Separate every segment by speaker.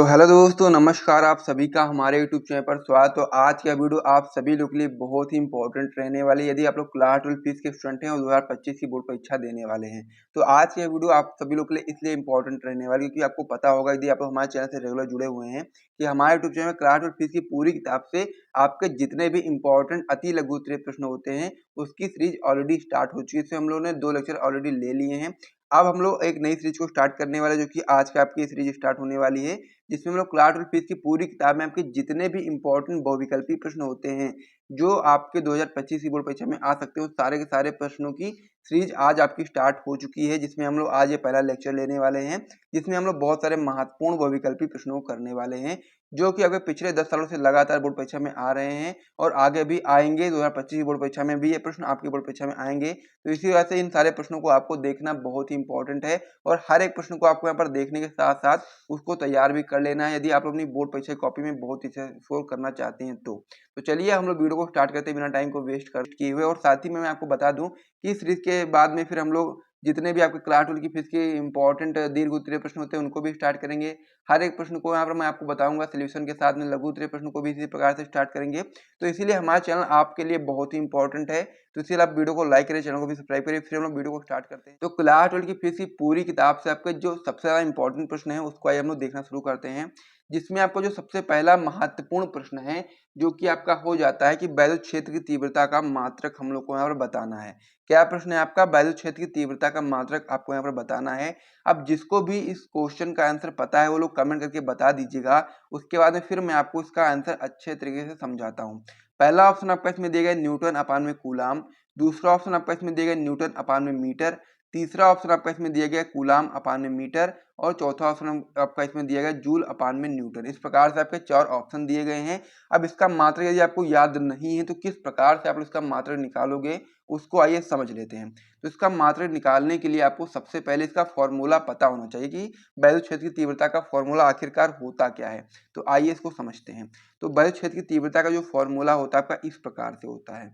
Speaker 1: तो हेलो दोस्तों, नमस्कार। आप सभी का हमारे यूट्यूब चैनल पर स्वागत। तो आज का वीडियो आप सभी लोग के लिए बहुत ही इंपॉर्टेंट रहने वाली है। यदि आप लोग क्लास 12 फीस के स्टूडेंट हैं और 2025 की बोर्ड परीक्षा देने वाले हैं, तो आज की वीडियो आप सभी लोग के लिए इसलिए इंपॉर्टेंट रहने वाली है क्योंकि आपको पता होगा, यदि आप लोग हमारे चैनल से रेगुलर जुड़े हुए हैं, कि हमारे यूट्यूब चैनल में क्लास 12 फीस की पूरी किताब से आपके जितने भी इंपॉर्टेंट अति लघु उत्तरीय प्रश्न होते हैं उसकी सीरीज ऑलरेडी स्टार्ट हो चुकी है। इसमें हम लोगों ने 2 लेक्चर ऑलरेडी ले लिए हैं। अब हम लोग एक नई सीरीज को स्टार्ट करने वाले, जो कि आज का आपकी सीरीज स्टार्ट होने वाली है, जिसमें हम लोग क्लास 12 फीस की पूरी किताब में आपके जितने भी इंपॉर्टेंट बहुविकल्पी प्रश्न होते हैं जो आपके 2025 की बोर्ड परीक्षा में आ सकते हैं, उस सारे के सारे प्रश्नों की सीरीज आज आपकी स्टार्ट हो चुकी है, जिसमें हम लोग आज ये पहला लेक्चर लेने वाले हैं, जिसमें हम लोग बहुत सारे महत्वपूर्ण बहुविकल्पी प्रश्नों को करने वाले हैं, जो कि अगर पिछले 10 सालों से लगातार बोर्ड परीक्षा में आ रहे हैं और आगे भी आएंगे। 2025 की बोर्ड परीक्षा में भी ये प्रश्न आपकी बोर्ड परीक्षा में आएंगे। तो इसी वजह से इन सारे प्रश्नों को आपको देखना बहुत ही इंपॉर्टेंट है और हर एक प्रश्न को आपको यहाँ पर देखने के साथ साथ उसको तैयार भी कर लेना है, यदि आप अपनी बोर्ड परीक्षा कॉपी में बहुत ही सोल्व करना चाहते हैं तो चलिए हम लोग वीडियो को स्टार्ट करते हैं बिना टाइम को वेस्ट किए हुए। और साथ ही में मैं आपको बता दूं कि इस सीरीज के बाद में फिर हम लोग जितने भी आपके क्लास 12 की फीस के इंपॉर्टेंट दीर्घ उत्तरीय प्रश्न होते हैं उनको भी स्टार्ट करेंगे। हर एक प्रश्न को यहाँ पर मैं आपको बताऊंगा सोल्यूशन के साथ में, लघु उत्तरीय प्रश्न को भी इसी प्रकार से स्टार्ट करेंगे। तो इसीलिए हमारा चैनल आपके लिए बहुत ही इंपॉर्टेंट है, तो इसलिए आप वीडियो को लाइक करें, चैनल को भी सब्सक्राइब करें। फिर हम लोग वीडियो को स्टार्ट करते हैं। तो क्लास 12 की फीस की पूरी किताब से आपके जो सबसे ज्यादा इंपॉर्टेंट प्रश्न है उसको आइए हम लोग देखना शुरू करते हैं, जिसमें आपको जो सबसे पहला महत्वपूर्ण प्रश्न है जो कि आपका हो जाता है कि वैद्युत क्षेत्र की तीव्रता का मात्रक हम लोग को यहाँ पर बताना है। क्या प्रश्न है आपका? वैद्युत क्षेत्र की तीव्रता का मात्रक आपको यहाँ पर बताना है। अब जिसको भी इस क्वेश्चन का आंसर पता है वो लोग कमेंट करके बता दीजिएगा, उसके बाद में फिर मैं आपको इसका आंसर अच्छे तरीके से समझाता हूँ। पहला ऑप्शन आपका इसमें दिया गया न्यूटन अपान में कूलाम, दूसरा ऑप्शन आपका इसमें दिया गया न्यूटन अपान में मीटर, तीसरा ऑप्शन आपका इसमें दिया गया कूलाम अपान में मीटर और चौथा ऑप्शन आपका इसमें दिया गया जूल अपान में न्यूटन। इस प्रकार से आपके 4 ऑप्शन दिए गए हैं। अब इसका मात्रक यदि आपको याद नहीं है तो किस प्रकार से आप इसका मात्रक निकालोगे उसको आइए समझ लेते हैं। तो इसका मात्रक निकालने के लिए आपको सबसे पहले इसका फॉर्मूला पता होना चाहिए कि वैद्युत क्षेत्र की तीव्रता का फॉर्मूला आखिरकार होता क्या है। तो आइए इसको समझते हैं। तो वैद्युत क्षेत्र की तीव्रता का जो फॉर्मूला होता है आपका इस प्रकार से होता है,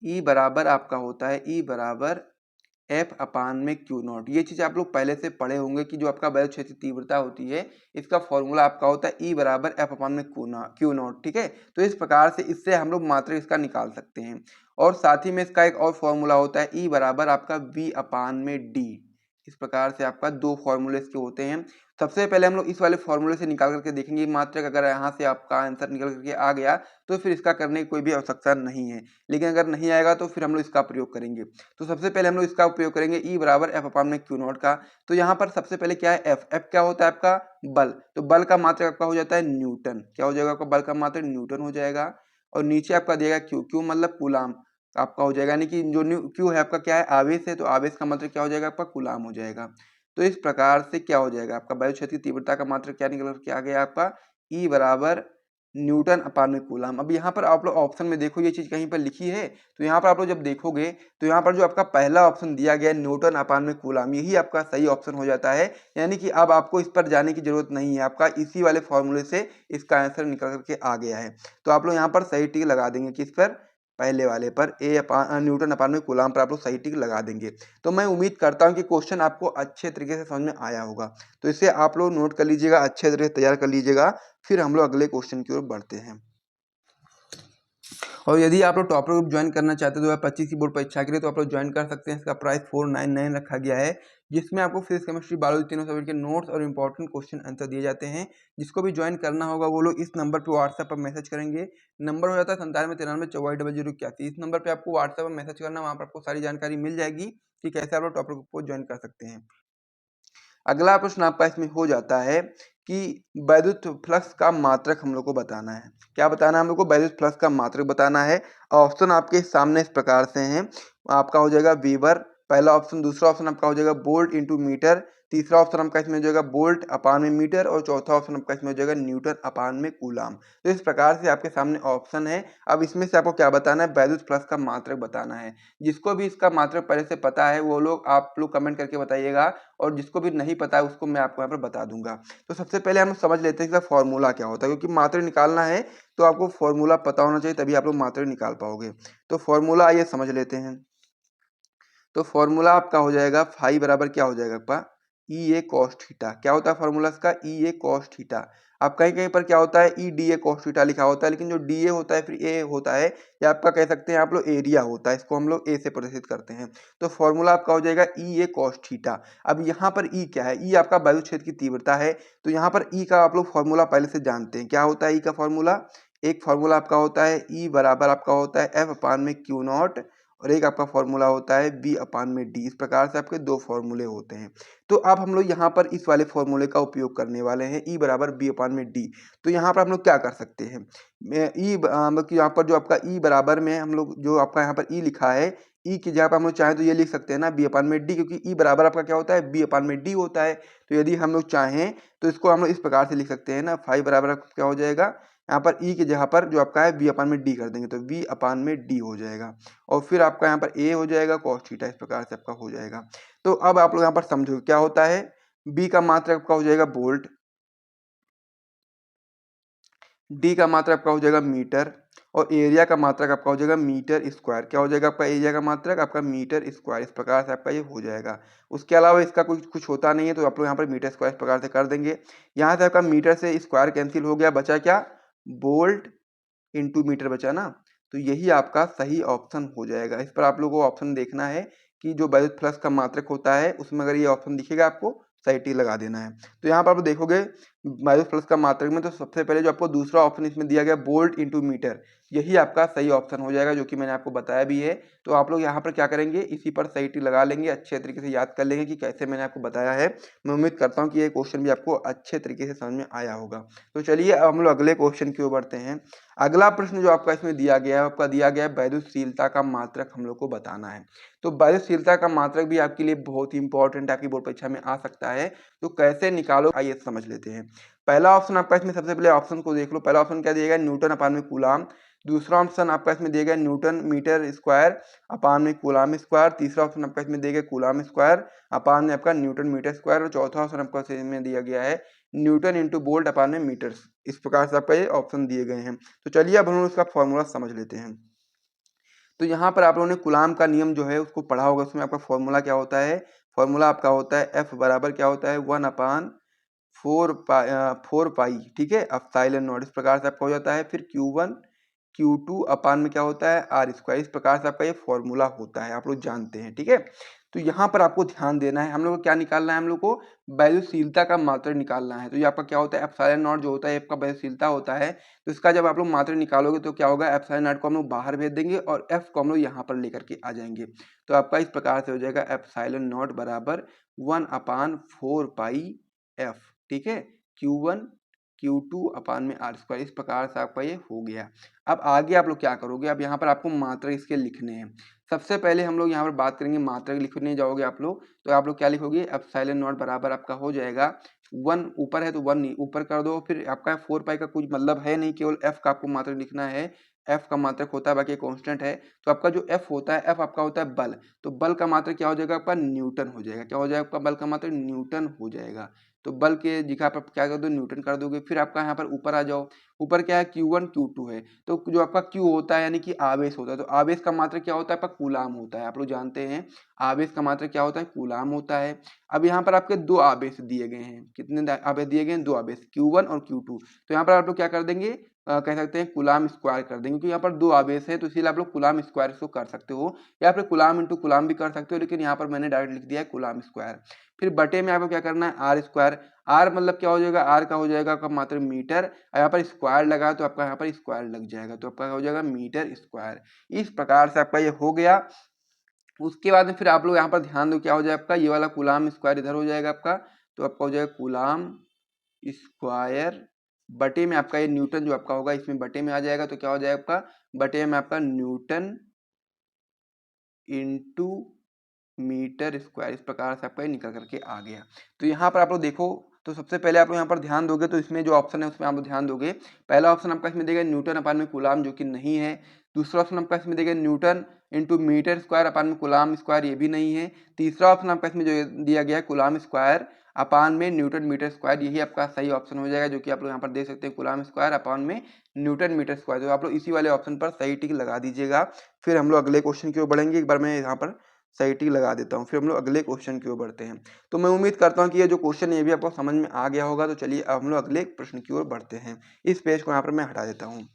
Speaker 1: ई बराबर आपका होता है ई बराबर एफ अपान में क्यू नॉट। ये चीज आप लोग पहले से पढ़े होंगे कि जो आपका वैद्युत क्षेत्र तीव्रता होती है इसका फॉर्मूला आपका होता है ई बराबर एफ अपान में क्यू नॉट। ठीक है, तो इस प्रकार से इससे हम लोग मात्रक इसका निकाल सकते हैं। और साथ ही में इसका एक और फॉर्मूला होता है ई बराबर आपका वी अपान में डी। इस प्रकार से आपका 2 फॉर्मूले इसके होते हैं। सबसे पहले हम लोग इस वाले फॉर्मूले से निकाल करके देखेंगे मात्रक। अगर यहाँ से आपका आंसर निकल करके आ गया तो फिर इसका करने की कोई भी आवश्यकता नहीं है, लेकिन अगर नहीं आएगा तो फिर हम लोग इसका प्रयोग करेंगे। तो सबसे पहले हम लोग इसका उपयोग करेंगे ई बराबर एफ अपान में क्यू नॉट का। तो यहाँ पर सबसे पहले क्या है एफ क्या होता है आपका? बल। तो बल का मात्रक आपका हो जाता है न्यूटन। क्या हो जाएगा आपका? बल का मात्रक न्यूटन हो जाएगा। और नीचे आपका दिएगा क्यू मतलब कूलाम आपका हो जाएगा, यानी कि जो क्यू है आपका क्या है? आवेश है, तो आवेश का मात्रक क्या हो जाएगा आपका? कूलाम हो जाएगा। तो इस प्रकार से क्या हो जाएगा आपका वैद्युत क्षेत्र की तीव्रता का मात्रक क्या निकल के आ गया आपका? ई बराबर न्यूटन अपान में कूलाम। अब यहाँ पर आप लोग ऑप्शन में देखो ये चीज कहीं पर लिखी है, तो यहाँ पर आप लोग जब देखोगे तो यहाँ पर जो आपका पहला ऑप्शन दिया गया है न्यूटन अपान में कूलाम, यही आपका सही ऑप्शन हो जाता है। यानी कि अब आपको इस पर जाने की जरूरत नहीं है, आपका इसी वाले फॉर्मूले से इसका आंसर निकल करके आ गया है। तो आप लोग यहाँ पर सही टिक लगा देंगे, किस पर? पहले वाले पर, न्यूटन अपान में कूलाम पर आप लोग सही टिक लगा देंगे। तो मैं उम्मीद करता हूँ कि क्वेश्चन आपको अच्छे तरीके से समझ में आया होगा। तो इसे आप लोग नोट कर लीजिएगा, अच्छे तरीके से तैयार कर लीजिएगा, फिर हम लोग अगले क्वेश्चन की ओर बढ़ते हैं। और यदि आप लोग टॉपर ग्रुप ज्वाइन करना चाहते हैं 2025 की बोर्ड परीक्षा के लिए, तो आप लोग ज्वाइन कर सकते हैं। इसका प्राइस 499 रखा गया है, जिसमें आपको फिजिक्स केमिस्ट्री बायोलॉजी तीनों सब्जेक्ट के नोट्स और इंपॉर्टेंट क्वेश्चन आंसर दिए जाते हैं। जिसको भी ज्वाइन करना होगा वो लोग इस नंबर पर व्हाट्सएप पर मैसेज करेंगे। नंबर हो जाता है 9793944081। इस नंबर पर आपको व्हाट्सएप पर मैसेज करना, वहाँ पर आपको सारी जानकारी मिल जाएगी कि कैसे आप लोग टॉपर ग्रुप को ज्वाइन कर सकते हैं। अगला प्रश्न आपका इसमें हो जाता है कि वैद्युत फ्लक्स का मात्रक हम लोग को बताना है। क्या बताना है हम लोग को? वैद्युत फ्लक्स का मात्रक बताना है। ऑप्शन आपके सामने इस प्रकार से हैं, आपका हो जाएगा वीबर पहला ऑप्शन, दूसरा ऑप्शन आपका हो जाएगा वोल्ट इंटू मीटर, तीसरा ऑप्शन आपका इसमें हो जाएगा वोल्ट अपान में मीटर और चौथा ऑप्शन आपका इसमें हो जाएगा न्यूटन अपान में कूलाम। तो इस प्रकार से आपके सामने ऑप्शन है। अब इसमें से आपको क्या बताना है? वैद्युत फ्लक्स का मात्रक बताना है। जिसको भी इसका मात्रक पहले से पता है वो लोग आप लोग कमेंट करके बताइएगा, और जिसको भी नहीं पता है उसको मैं आपको यहाँ पर बता दूंगा। तो सबसे पहले हम समझ लेते हैं कि फॉर्मूला क्या होता है, क्योंकि मात्रक निकालना है तो आपको फॉर्मूला पता होना चाहिए, तभी आप लोग मात्रक निकाल पाओगे। तो फॉर्मूला आइए समझ लेते हैं। तो फॉर्मूला आपका हो जाएगा फाई बराबर क्या हो जाएगा आपका? ई ए कॉस थीटा। क्या होता है फॉर्मूला इसका? ई ए कॉस थीटा। अब कहीं कहीं पर क्या होता है E D A cos theta लिखा होता है, लेकिन जो डी ए होता है फिर ए होता है, या आपका कह सकते हैं आप लोग एरिया होता है, इसको हम लोग ए से प्रदर्शित करते हैं। तो फॉर्मूला आपका हो जाएगा ई ए कॉस थीटा। अब यहाँ पर ई क्या है? ई आपका वायु क्षेत्र की तीव्रता है। तो यहाँ पर ई का आप लोग फॉर्मूला पहले से जानते हैं। क्या होता है ई का फॉर्मूला? एक फॉर्मूला आपका होता है ई बराबर आपका होता है एफ अपान में क्यू नॉट, और एक आपका फॉर्मूला होता है बी अपान में डी। इस प्रकार से आपके दो फॉर्मूले होते हैं। तो अब हम लोग यहाँ पर इस वाले फॉर्मूले का उपयोग करने वाले हैं, ई बराबर बी अपान में डी। तो यहाँ पर हम लोग क्या कर सकते हैं? मतलब यहाँ पर जो आपका ई बराबर में हम लोग जो आपका यहाँ पर ई लिखा है, ई की जगह पर हम लोग चाहें तो ये लिख सकते हैं ना बी अपान में डी, क्योंकि ई बराबर आपका क्या होता है? बी अपान में डी होता है। तो यदि हम लोग चाहें तो इसको हम लोग इस प्रकार से लिख सकते हैं ना, फाइव बराबर क्या हो जाएगा? यहाँ पर ई की जगह पर जो आपका है बी अपान में डी कर देंगे, तो बी अपान में डी हो जाएगा। और फिर आपका यहाँ पर ए हो जाएगा कॉस थीटा। इस प्रकार से आपका हो जाएगा। तो अब आप लोग यहाँ पर समझो क्या होता है। बी का मात्रक आपका हो जाएगा वोल्ट, डी का मात्रक आपका हो जाएगा मीटर, और एरिया का मात्रक आपका हो जाएगा मीटर स्क्वायर। क्या हो जाएगा आपका? एरिया का मात्रक आपका मीटर स्क्वायर। इस प्रकार से आपका ये हो जाएगा। उसके अलावा इसका कुछ होता नहीं है, तो आप लोग यहाँ पर मीटर स्क्वायर इस प्रकार से कर देंगे। यहाँ से आपका मीटर से स्क्वायर कैंसिल हो गया, बचा क्या? वोल्ट इंटू मीटर बचा ना। तो यही आपका सही ऑप्शन हो जाएगा। इस पर आप लोगों को ऑप्शन देखना है कि जो वैल्यूज प्लस का मात्रक होता है उसमें अगर ये ऑप्शन दिखेगा आपको सही टिक लगा देना है। तो यहाँ पर आप देखोगे वैल्यूज प्लस का मात्रक में, तो सबसे पहले जो आपको दूसरा ऑप्शन इसमें दिया गया वोल्ट इंटू मीटर, यही आपका सही ऑप्शन हो जाएगा, जो कि मैंने आपको बताया भी है। तो आप लोग यहाँ पर क्या करेंगे, इसी पर सही टिक लगा लेंगे, अच्छे तरीके से याद कर लेंगे कि कैसे मैंने आपको बताया है। मैं उम्मीद करता हूँ कि ये क्वेश्चन भी आपको अच्छे तरीके से समझ में आया होगा। तो चलिए अब हम लोग अगले क्वेश्चन की ओर बढ़ते हैं। अगला प्रश्न जो आपका इसमें दिया गया है, आपका दिया गया है वैद्युतशीलता का मात्रक हम लोग को बताना है। तो वैद्युतशीलता का मात्रक भी आपके लिए बहुत ही इंपॉर्टेंट, आपकी बोर्ड परीक्षा में आ सकता है। तो कैसे निकालो आइए समझ लेते हैं। पहला ऑप्शन आपका इसमें, सबसे पहले ऑप्शन को देख लो। पहला ऑप्शन क्या दिया गया? न्यूटन अपान में कूलाम। दूसरा ऑप्शन आपका इसमें दिया गया न्यूटन मीटर स्क्वायर अपान में कूलाम स्क्वायर। तीसरा ऑप्शन आपका इसमें दिया गया कूलाम स्क्वायर अपान में आपका न्यूटन मीटर स्क्वायर। और चौथा ऑप्शन आपका इसमें दिया गया है न्यूटन इंटू वोल्ट अपान में मीटर्स। इस प्रकार से आपका ये ऑप्शन दिए गए हैं। तो चलिए अब हम लोग इसका फॉर्मूला समझ लेते हैं। तो यहाँ पर आप लोगों ने कूलाम का नियम जो है उसको पढ़ा होगा। उसमें आपका फॉर्मूला क्या होता है? फॉर्मूला आपका होता है एफ बराबर क्या होता है? 1 अपान 4 पाई, ठीक है, एप्सिलॉन नॉट। इस प्रकार से आपका हो जाता है। फिर Q1 Q2 अपान में क्या होता है? R square. इस प्रकार से आपका ये फॉर्मूला होता है, आप लोग जानते हैं, ठीक है। तो यहाँ पर आपको ध्यान देना है, हम लोग को क्या निकालना है? हम लोग को वैल्यूशीलता का मात्रक निकालना है। तो ये आपका क्या होता है? एप्सिलॉन नॉट जो होता है आपका वैल्यूशीलता होता है। तो इसका जब आप लोग मात्रक निकालोगे तो क्या होगा? एप्सिलॉन नॉट को हम लोग बाहर भेज देंगे और एफ को हम लोग यहाँ पर लेकर के आ जाएंगे। तो आपका इस प्रकार से हो जाएगा एप्सिलॉन नॉट बराबर 1 अपान 4 पाई एफ, ठीक है, Q1 Q2 अपान में आर स्क्वायर। इस प्रकार से आपका ये हो गया। अब आगे आप लोग क्या करोगे? अब यहाँ पर आपको मात्रक इसके लिखने हैं। सबसे पहले हम लोग यहाँ पर बात करेंगे, मात्रक लिखने जाओगे आप लोग तो आप लोग क्या लिखोगे? एप्सिलॉन नॉट बराबर आपका हो जाएगा 1 ऊपर है तो 1 ऊपर कर दो। फिर आपका 4 पाई का कुछ मतलब है नहीं, केवल एफ का आपको मात्रक लिखना है। एफ का मात्रक होता है, बाकी कांस्टेंट है। तो आपका जो एफ होता है, एफ आपका होता है बल। तो बल का मात्रक क्या हो जाएगा? आपका न्यूटन हो जाएगा। क्या हो जाएगा? आपका बल का मात्रक न्यूटन हो जाएगा। तो बल के जगह पर क्या कर दो? न्यूटन कर दोगे। फिर आपका यहाँ पर ऊपर आ जाओ। ऊपर क्या है? Q1 Q2 है। तो जो आपका Q होता है यानी कि आवेश होता है, तो आवेश का मात्रक क्या होता है? आपका कूलाम होता है। आप लोग जानते हैं आवेश का मात्रक क्या होता है? कूलाम होता है। अब यहाँ पर आपके दो आवेश दिए गए हैं। कितने आवेश दिए गए हैं? दो आवेश, Q1 और Q2। तो यहाँ पर आप लोग क्या कर देंगे? कह सकते हैं कूलाम स्क्वायर कर देंगे, क्योंकि यहाँ पर दो आवेश है तो इसीलिए आप लोग कूलाम स्क्वायर इसको कर सकते हो, या फिर कूलाम इंटू कूलाम भी कर सकते हो, लेकिन यहाँ पर मैंने डायरेक्ट लिख दिया है कूलाम स्क्वायर। फिर बटे में आपको क्या करना है? R square. आर मतलब क्या हो जाएगा? आर का हो जाएगा आपका मात्र मीटर, यहाँ पर स्क्वायर लगा तो आपका यहाँ पर स्क्वायर लग जाएगा, तो आपका हो जाएगा मीटर स्क्वायर। इस प्रकार से आपका ये हो गया। उसके बाद में फिर आप लोग यहाँ पर ध्यान दो क्या हो जाएगा? आपका ये वाला कूलाम स्क्वायर इधर हो जाएगा आपका, तो आपका हो जाएगा कूलाम स्क्वायर बटे में आपका ये न्यूटन जो आपका होगा इसमें बटे में आ जाएगा। तो क्या हो जाएगा आपका? बटे में आपका न्यूटन इंटू मीटर स्क्वायर। इस प्रकार से आपका ये निकल करके आ गया। तो यहाँ पर आप लोग देखो, तो सबसे पहले आप लोग यहाँ पर ध्यान दोगे तो इसमें जो ऑप्शन है उसमें आप लोग ध्यान दोगे। पहला ऑप्शन आपका इसमें देगा न्यूटन अपान में कूलाम, जो कि नहीं है। दूसरा ऑप्शन आपका इसमें देगा newton into metre square upon में कूलाम स्क्वायर, ये भी नहीं है। तीसरा ऑप्शन आपका इसमें जो दिया गया है कूलाम स्क्वायर अपान में न्यूटन मीटर स्क्वायर, यही आपका सही ऑप्शन हो जाएगा, जो कि आप लोग यहाँ पर देख सकते हैं कूलाम स्क्वायर अपान में न्यूटन मीटर स्क्वायर। तो आप लोग इसी वाले ऑप्शन पर सही टिक लगा दीजिएगा। फिर हम लोग अगले क्वेश्चन की ओर बढ़ेंगे। एक बार मैं यहाँ पर सही टिक लगा देता हूँ। फिर हम लोग अगले क्वेश्चन की ओर बढ़ते हैं। तो मैं उम्मीद करता हूँ कि ये जो क्वेश्चन है ये भी आपको समझ में आ गया होगा। तो चलिए अब हम लोग अगले प्रश्न की ओर बढ़ते हैं। इस पेज को यहाँ पर मैं हटा देता हूँ।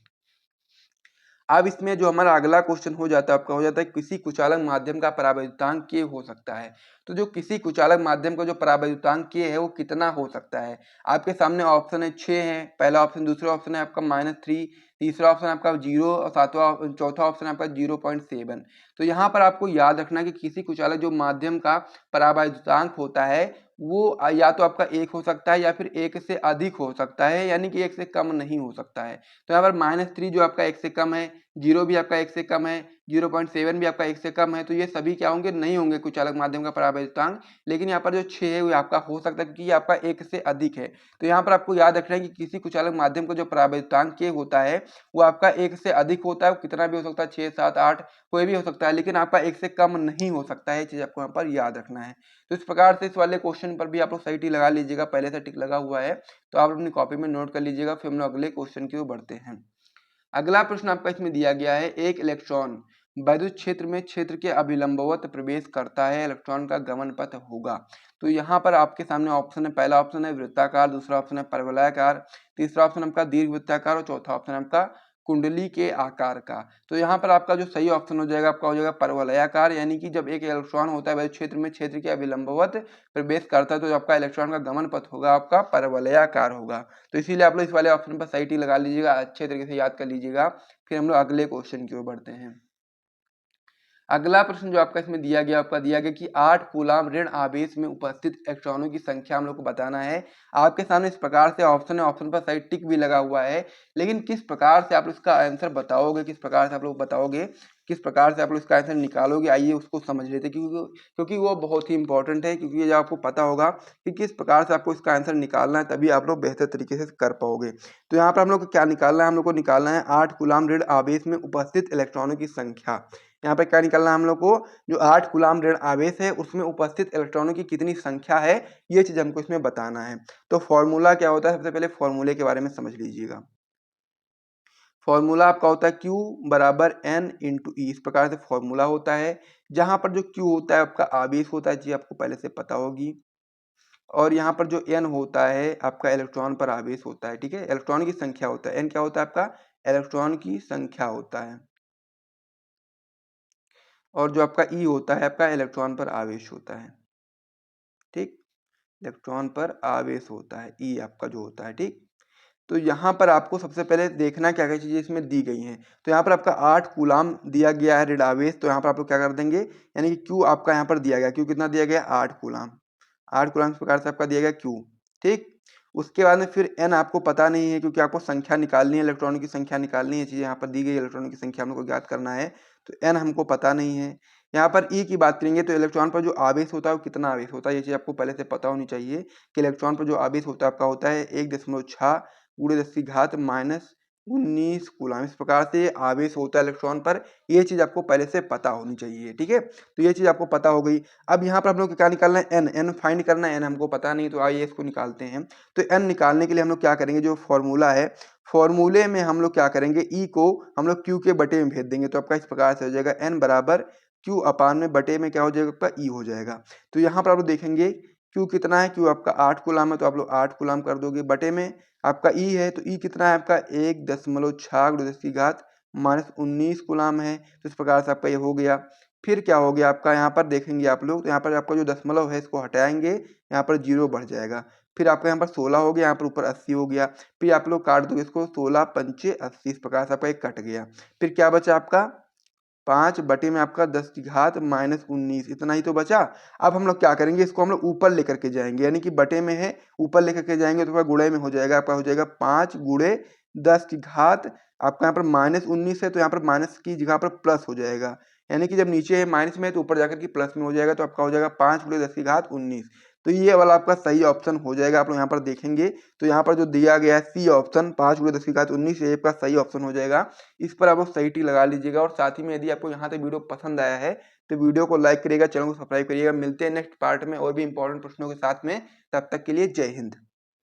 Speaker 1: अब इसमें जो हमारा अगला क्वेश्चन हो जाता है आपका हो जाता है किसी कुचालक माध्यम का परावैद्युतांक k हो सकता है। तो जो किसी कुचालक माध्यम का जो परावैद्युतांक k है वो कितना हो सकता है। आपके सामने ऑप्शन है 6 है, पहला ऑप्शन, दूसरा ऑप्शन है आपका -3, तीसरा ऑप्शन आपका 0 और चौथा ऑप्शन आपका 0.7। तो यहाँ पर आपको याद रखना कि किसी कुचालक जो माध्यम का परावैद्युतांक होता है वो या तो आपका 1 हो सकता है या फिर 1 से अधिक हो सकता है, यानी कि 1 से कम नहीं हो सकता है। तो यहाँ पर -3 जो आपका 1 से कम है, 0 भी आपका 1 से कम है, 0.7 भी आपका 1 से कम है, तो ये सभी क्या होंगे, नहीं होंगे कुचालक माध्यम का परावैद्युतांक। लेकिन यहाँ पर जो 6 है वो आपका हो सकता है क्योंकि ये आपका 1 से अधिक है। तो यहाँ पर आपको याद रखना है कि किसी कुचालक माध्यम का जो परावैद्युतांक k होता है वो आपका 1 से अधिक होता है, कितना भी हो सकता है, 6, 7, 8 कोई भी हो सकता है, लेकिन आपका 1 से कम नहीं हो सकता है। ये चीज आपको यहाँ पर याद रखना है। तो इस प्रकार से इस वाले क्वेश्चन पर भी आप लोग सही टिक लगा लीजिएगा, पहले से टिक लगा हुआ है तो आप अपनी कॉपी में नोट कर लीजिएगा। फिर हम लोग अगले क्वेश्चन की ओर बढ़ते हैं। अगला प्रश्न आपका इसमें दिया गया है, एक इलेक्ट्रॉन वैद्युत क्षेत्र में क्षेत्र के अभिलंबवत प्रवेश करता है, इलेक्ट्रॉन का गमन पथ होगा। तो यहाँ पर आपके सामने ऑप्शन है, पहला ऑप्शन है वृत्ताकार, दूसरा ऑप्शन है परवलयाकार, तीसरा ऑप्शन आपका दीर्घवृत्ताकार और चौथा ऑप्शन आपका कुंडली के आकार का। तो यहाँ पर आपका जो सही ऑप्शन हो जाएगा आपका हो जाएगा परवलयाकार, यानी कि जब एक इलेक्ट्रॉन होता है वैद्युत क्षेत्र में क्षेत्र के अभिलंबवत प्रवेश करता है तो आपका इलेक्ट्रॉन का गमन पथ होगा आपका परवलयाकार होगा। तो इसीलिए आप लोग इस वाले ऑप्शन पर सही टिक लगा लीजिएगा, अच्छे तरीके से याद कर लीजिएगा। फिर हम लोग अगले क्वेश्चन की ओर बढ़ते हैं। अगला प्रश्न जो आपका इसमें दिया गया कि 8 कूलाम ऋण आवेश में उपस्थित इलेक्ट्रॉनों की संख्या हम लोग को बताना है। आपके सामने इस प्रकार से ऑप्शन है, ऑप्शन पर सही टिक भी लगा हुआ है, लेकिन किस प्रकार से आप इसका आंसर बताओगे, किस प्रकार से आप लोग बताओगे, किस प्रकार से आप लोग इसका आंसर निकालोगे, आइए उसको समझ लेते हैं। क्योंकि वो बहुत ही इंपॉर्टेंट है, क्योंकि ये आपको पता होगा कि किस प्रकार से आपको इसका आंसर निकालना है, तभी आप लोग बेहतर तरीके से कर पाओगे। तो यहाँ पर हम लोग को क्या निकालना है, हम लोग को निकालना है 8 कूलाम ऋण आवेश में उपस्थित इलेक्ट्रॉनों की संख्या। यहाँ पे क्या निकालना है हम लोग को, जो 8 कूलाम ऋण आवेश है उसमें उपस्थित इलेक्ट्रॉनों की कितनी संख्या है, ये चीज हमको इसमें बताना है। तो फॉर्मूला क्या होता है, सबसे पहले फॉर्मूले के बारे में समझ लीजिएगा। फॉर्मूला आपका होता है Q बराबर N इंटू ई, इस प्रकार से फॉर्मूला होता है। जहां पर जो Q होता है आपका आवेश होता है, जी आपको पहले से पता होगी, और यहाँ पर जो N होता है आपका इलेक्ट्रॉन पर आवेश होता है। ठीक है, इलेक्ट्रॉन की संख्या होता है, N क्या होता है आपका इलेक्ट्रॉन की संख्या होता है, और जो आपका ई होता है आपका इलेक्ट्रॉन पर आवेश होता है। ठीक, इलेक्ट्रॉन पर आवेश होता है, ई आपका जो होता है। ठीक, तो यहाँ पर आपको सबसे पहले देखना क्या क्या चीजें इसमें दी गई हैं। तो यहाँ पर आपका 8 कूलाम दिया गया है ऋण आवेश, तो यहाँ पर आप लोग क्या कर देंगे, यानी कि क्यू आपका यहाँ पर दिया गया, क्यू कितना दिया गया 8 कूलाम, 8 कूलाम इस प्रकार से आपका दिया गया क्यू। ठीक, उसके बाद में फिर एन आपको पता नहीं है, क्योंकि आपको संख्या निकालनी है, इलेक्ट्रॉनों की संख्या निकालनी है, चीजें यहाँ पर दी गई इलेक्ट्रॉनों की संख्या हम लोग को ज्ञात करना है, तो एन हमको पता नहीं है। यहाँ पर ई की बात करेंगे तो इलेक्ट्रॉन पर जो आवेश होता है वो कितना आवेश होता है, ये चीज आपको पहले से पता होनी चाहिए कि इलेक्ट्रॉन पर जो आवेश होता है आपका होता है 1.6 गुणे 10 की घात -19 कूलाम, इस प्रकार से आवेश होता है इलेक्ट्रॉन पर, ये चीज आपको पहले से पता होनी चाहिए। ठीक है, तो ये चीज आपको पता हो गई। अब यहाँ पर हम लोग को क्या निकालना है, एन, एन फाइंड करना है, एन हमको पता नहीं, तो आइए इसको निकालते हैं। तो एन निकालने के लिए हम लोग क्या करेंगे, जो फॉर्मूला है, फॉर्मूले में हम लोग क्या करेंगे, ई को हम लोग क्यू के बटे में भेज देंगे, तो आपका इस प्रकार से हो जाएगा एन बराबर क्यू अपान में बटे में क्या हो जाएगा आपका ई हो जाएगा। तो यहाँ पर आप लोग देखेंगे क्यू कितना है, क्यू आपका 8 कूलाम है, तो आप लोग 8 कूलाम कर दोगे, बटे में आपका ई है, तो ई कितना है आपका 1.6 गुणे 10 की घात -19 कूलाम है, तो इस प्रकार से आपका ये हो गया। फिर क्या हो गया आपका, यहाँ पर देखेंगे आप लोग, तो यहाँ पर आपका जो दशमलव है इसको हटाएंगे, यहाँ पर 0 बढ़ जाएगा। फिर आपका यहाँ पर 16 हो गया, यहाँ पर ऊपर 80 हो गया, फिर आप लोग काट दोगे इसको, 16 पंचे 80, इस प्रकार से आपका एक कट गया। फिर क्या बचा आपका 5 बटे में आपका 10 की घात -19, इतना ही तो बचा। अब हम लोग क्या करेंगे, इसको हम लोग ऊपर लेकर के जाएंगे, यानी कि बटे में है, ऊपर लेकर के जाएंगे तो गुणे में हो जाएगा, आपका हो जाएगा 5 गुणे 10 की घात, आपका यहाँ पर -19 है, तो यहाँ पर माइनस की जगह पर प्लस हो जाएगा, यानी कि जब नीचे है माइनस में है तो ऊपर जाकर के प्लस में हो जाएगा, तो आपका हो जाएगा 5 गुणे 10 की घात 19। तो ये वाला आपका सही ऑप्शन हो जाएगा। आप लोग यहाँ पर देखेंगे तो यहाँ पर जो दिया गया है सी ऑप्शन 5 गुणे 10 की घात 19, ये आपका सही ऑप्शन हो जाएगा। इस पर आप लोग सही टिक लगा लीजिएगा। और साथ ही में यदि आपको यहाँ तक वीडियो पसंद आया है तो वीडियो को लाइक करिएगा, चैनल को सब्सक्राइब करिएगा। मिलते हैं नेक्स्ट पार्ट में और भी इंपॉर्टेंट प्रश्नों के साथ में, तब तक के लिए जय हिंद।